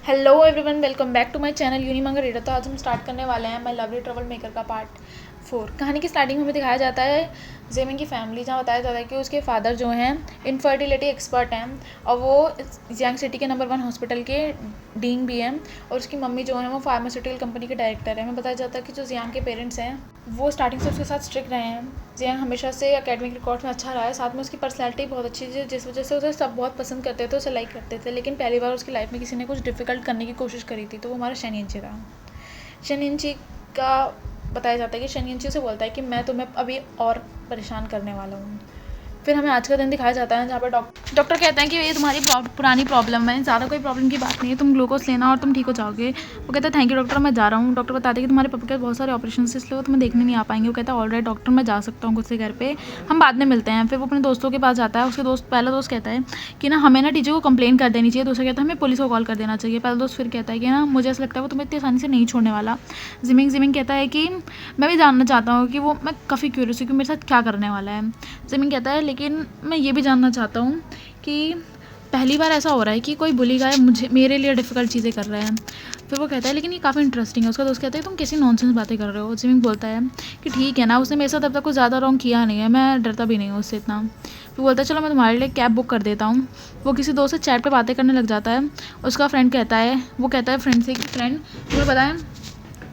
Hello everyone, welcome back to my channel यूनिमंगर reader. तो आज हम स्टार्ट करने वाले हैं माय लवली ट्रबल मेकर का पार्ट 4। कहानी की स्टार्टिंग में हमें दिखाया जाता है जेमिन की फैमिली, जहाँ बताया जाता है कि उसके फादर जो हैं इनफर्टिलिटी एक्सपर्ट हैं और वो जियांग सिटी के नंबर 1 हॉस्पिटल के डीन भी हैं, और उसकी मम्मी जो है वो फार्मास्यूटिकल कंपनी के डायरेक्टर है। हमें बताया जाता है कि जो जियांग के पेरेंट्स हैं वो स्टार्टिंग से उसके साथ स्ट्रिक्ट रहे हैं। जियांग हमेशा से एकेडमिक रिकॉर्ड में अच्छा रहा है, साथ में उसकी पर्सनैलिटी बहुत अच्छी थी जिस वजह से उसे सब बहुत पसंद करते थे, उसे लाइक करते थे। लेकिन पहली बार उसकी लाइफ में किसी ने कुछ डिफ़िकल्ट करने की कोशिश करी थी, तो वो हमारा शनिंची रहा। शनिंची का बताया जाता है कि शनिंची से बोलता है कि मैं तुम्हें अभी और परेशान करने वाला हूँ। फिर हमें आज का दिन दिखाया जाता है जहाँ पर डॉक्टर कहते हैं कि ये तुम्हारी पुरानी प्रॉब्लम है, ज़्यादा कोई प्रॉब्लम की बात नहीं है, तुम ग्लूकोज लेना और तुम ठीक हो जाओगे। वो कहता है थैंक यू डॉक्टर, मैं जा रहा हूँ। डॉक्टर बताते हैं कि तुम्हारे पापा के बहुत सारे ऑपरेशन है, इसलिए वो तुम्हें देखने नहीं आ पाएंगे। वो कहता है ऑलराइट डॉक्टर, मैं जा सकता हूँ खुद से घर पे, हम बाद में मिलते हैं। फिर वो अपने दोस्तों के पास जाता है। उसके पहला दोस्त कहता है कि ना हमें ना टीचर को कंप्लेन कर देनी चाहिए। दूसरा कहता है हमें पुलिस को कॉल कर देना चाहिए। पहला दोस्त फिर कहता है कि ना मुझे ऐसा लगता है वो तुम्हें इतनी आसानी से नहीं छोड़ने वाला। जिमिंग कहता है कि मैं भी जानना चाहता हूँ कि वो, मैं काफ़ी क्यूरियस हूँ कि मेरे साथ क्या करने वाला है। जिमिंग कहता है लेकिन मैं ये भी जानना चाहता हूँ कि पहली बार ऐसा हो रहा है कि कोई बुली गाय मुझे मेरे लिए डिफ़िकल्ट चीज़ें कर रहा है। फिर वो कहता है लेकिन ये काफ़ी इंटरेस्टिंग है। उसका दोस्त कहता है तुम कैसी नॉनसेंस बातें कर रहे हो। जिमिंग बोलता है कि ठीक है ना, उसने मेरे साथ अब तक कुछ ज़्यादा रॉन्ग किया नहीं है, मैं डरता भी नहीं हूँ उससे इतना। फिर बोलता है चलो मैं तुम्हारे लिए कैब बुक कर देता हूँ। वो किसी दोस्त से चैट पर बातें करने लग जाता है। उसका फ्रेंड कहता है, वो कहता है फ्रेंड से कि फ्रेंड तुम्हें पता है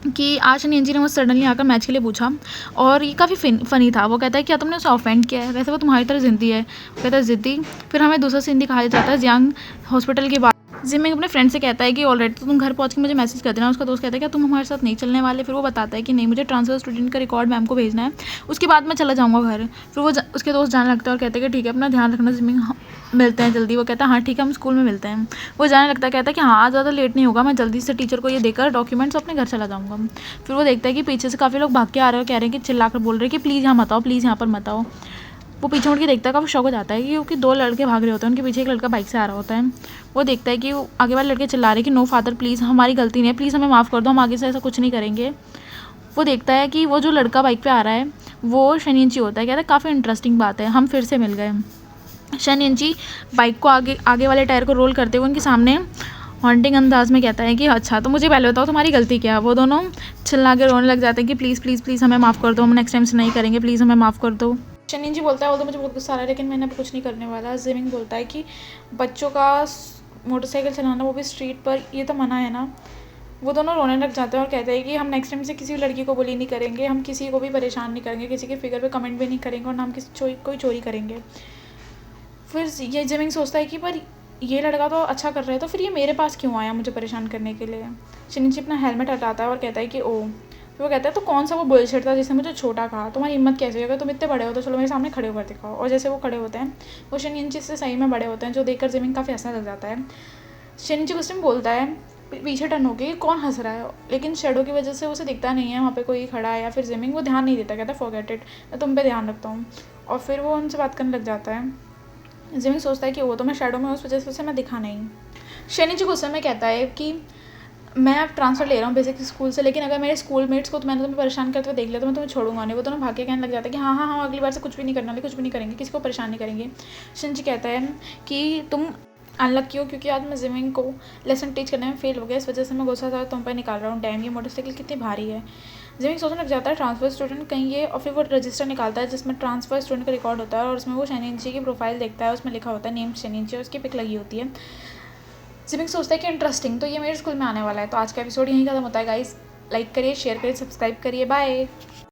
कि आज शनिंची ने मुझसे सडनली आकर मैच के लिए पूछा और ये काफ़ी फ़नी था। वो कहता है क्या तुमने उसे ऑफेंड किया है, वैसे वो तुम्हारी तरह ज़िद्दी है। वो कहता है ज़िद्दी। फिर हमें दूसरा सीन दिखाया जाता है जियांग हॉस्पिटल के बाद। जिमिंग अपने फ्रेंड से कहता है कि ऑलरेडी तो तुम घर पहुंच के मुझे मैसेज कर देना। उसका दोस्त कहता है क्या तुम हमारे साथ नहीं चलने वाले। फिर वो बताता है कि नहीं, मुझे ट्रांसफर स्टूडेंट का रिकॉर्ड मैम को भेजना है, उसके बाद मैं चला जाऊँगा घर। फिर वो उसके दोस्त जाने लगता है और कहते हैं कि ठीक है अपना ध्यान रखना जिमिंग, मिलते हैं जल्दी। वो कहता है हाँ ठीक है, हम स्कूल में मिलते हैं। वो जाने लगता है, कहता है कि हाँ आज ज़्यादा लेट नहीं होगा, मैं जल्दी से टीचर को ये देकर डॉक्यूमेंट्स अपने घर चला जाऊँगा। फिर वो देखता है कि पीछे से काफ़ी लोग भाग के आ रहे हैं और कह रहे हैं कि चिल्लाकर बोल रहे हैं कि प्लीज़ यहाँ मत आओ, प्लीज़ यहाँ पर मत आओ। वो पीछे मुड़ के देखता है, काफ़ी शौक हो जाता है क्योंकि 2 लड़के भाग रहे होते हैं, उनके पीछे एक लड़का बाइक से आ रहा होता है। वो देखता है कि आगे वाले लड़के चिल्ला रहे हैं कि नो फादर प्लीज़, हमारी गलती नहीं है, प्लीज़ हमें माफ़ कर दो, हम आगे से ऐसा कुछ नहीं करेंगे। वो देखता है कि वो जो लड़का बाइक पे आ रहा है वो शनिंची होता है। कहता है काफ़ी इंटरेस्टिंग बात है, हम फिर से मिल गए। शनिंची बाइक को आगे वाले टायर को रोल करते हुए उनके सामने हॉन्टिंग अंदाज में कहता है कि अच्छा तो मुझे पहले बताओ तुम्हारी गलती क्या है। वो दोनों चिल्ला के रोने लग जाते हैं कि प्लीज़ प्लीज़ प्लीज़ हमें माफ़ कर दो, हम नेक्स्ट टाइम से नहीं करेंगे, प्लीज़ हमें माफ़ कर दो। शनिंची बोलता है वो तो मुझे बहुत गुस्सा आ रहा है लेकिन मैंने अब कुछ नहीं करने वाला। जिमिंग बोलता है कि बच्चों का मोटरसाइकिल चलाना, वो भी स्ट्रीट पर, ये तो मना है ना। वो दोनों रोने लग जाते हैं और कहते हैं कि हम नेक्स्ट टाइम से किसी लड़की को बुली नहीं करेंगे, हम किसी को भी परेशान नहीं करेंगे, किसी के फिगर पे कमेंट भी नहीं करेंगे और ना हम कोई चोरी करेंगे। फिर ये जिमिंग सोचता है कि पर ये लड़का तो अच्छा कर रहा है, तो फिर ये मेरे पास क्यों आया मुझे परेशान करने के लिए। शनिंची अपना हेलमेट हटाता है और कहता है कि ओ। फिर वो कहता है तो कौन सा वो बुलशिट था जिसने मुझे छोटा कहा, तुम्हारी हिम्मत कैसे होगी, तुम इतने बड़े हो तो चलो मेरे सामने खड़े होकर दिखाओ। और जैसे वो खड़े होते हैं वो शनिंची से सही में बड़े होते हैं, जो देखकर जिमिंग काफ़ी हंसने लग जाता है। शनिंची कुछ टाइम बोलता है पीछे टर्न होके कौन हंस रहा है, लेकिन शेडो की वजह से उसे दिखता नहीं है वहाँ पे कोई खड़ा है या फिर जिमिंग, वो ध्यान नहीं देता, कहता है फॉरगेट इट, मैं तुम पे ध्यान रखता हूँ। और फिर वो उनसे बात करने लग जाता है। जिमिंग सोचता है कि वो तो मैं शैडो में, उस वजह से उसे मैं दिखा नहीं। शनिंची गुस्से में कहता है कि मैं अब ट्रांसफ़र ले रहा हूँ बेसिक स्कूल से, लेकिन अगर मेरे स्कूल मेट्स को तो मैंने तुम्हें परेशान करते हुए देख लिया तो मैं तुम्हें छोड़ूंगा नहीं। वो दोनों भाग के कहने लग जाता है कि हाँ हाँ हाँ अगली बार से कुछ भी नहीं करना, कुछ भी नहीं करेंगे, किसी को परेशान नहीं करेंगे। शनिंची कहता है कि तुम अनलकी हो क्योंकि आज मैं जिमिंग को लेसन टीच करने में फेल हो गया, इस वजह से मैं गुस्सा था तुम पर निकाल रहा हूँ। डैम ये मोटरसाइकिल कितनी भारी है। जिमिंग सोचने लग जाता है ट्रांसफ़र स्टूडेंट कहीं ये, और फिर वो रजिस्टर निकालता है जिसमें ट्रांसफ़र स्टूडेंट का रिकॉर्ड होता है और उसमें वो शनिंची की प्रोफाइल देखता है, उसमें लिखा होता है नेम शनिंची और उसकी पिक लगी होती है। जिमिंग सोचता है कि इंटरेस्टिंग, तो ये मेरे स्कूल में आने वाला है। तो आज का एपिसोड यहीं ख़त्म होता है गाइस। लाइक करिए, शेयर करिए, सब्सक्राइब करिए, बाय।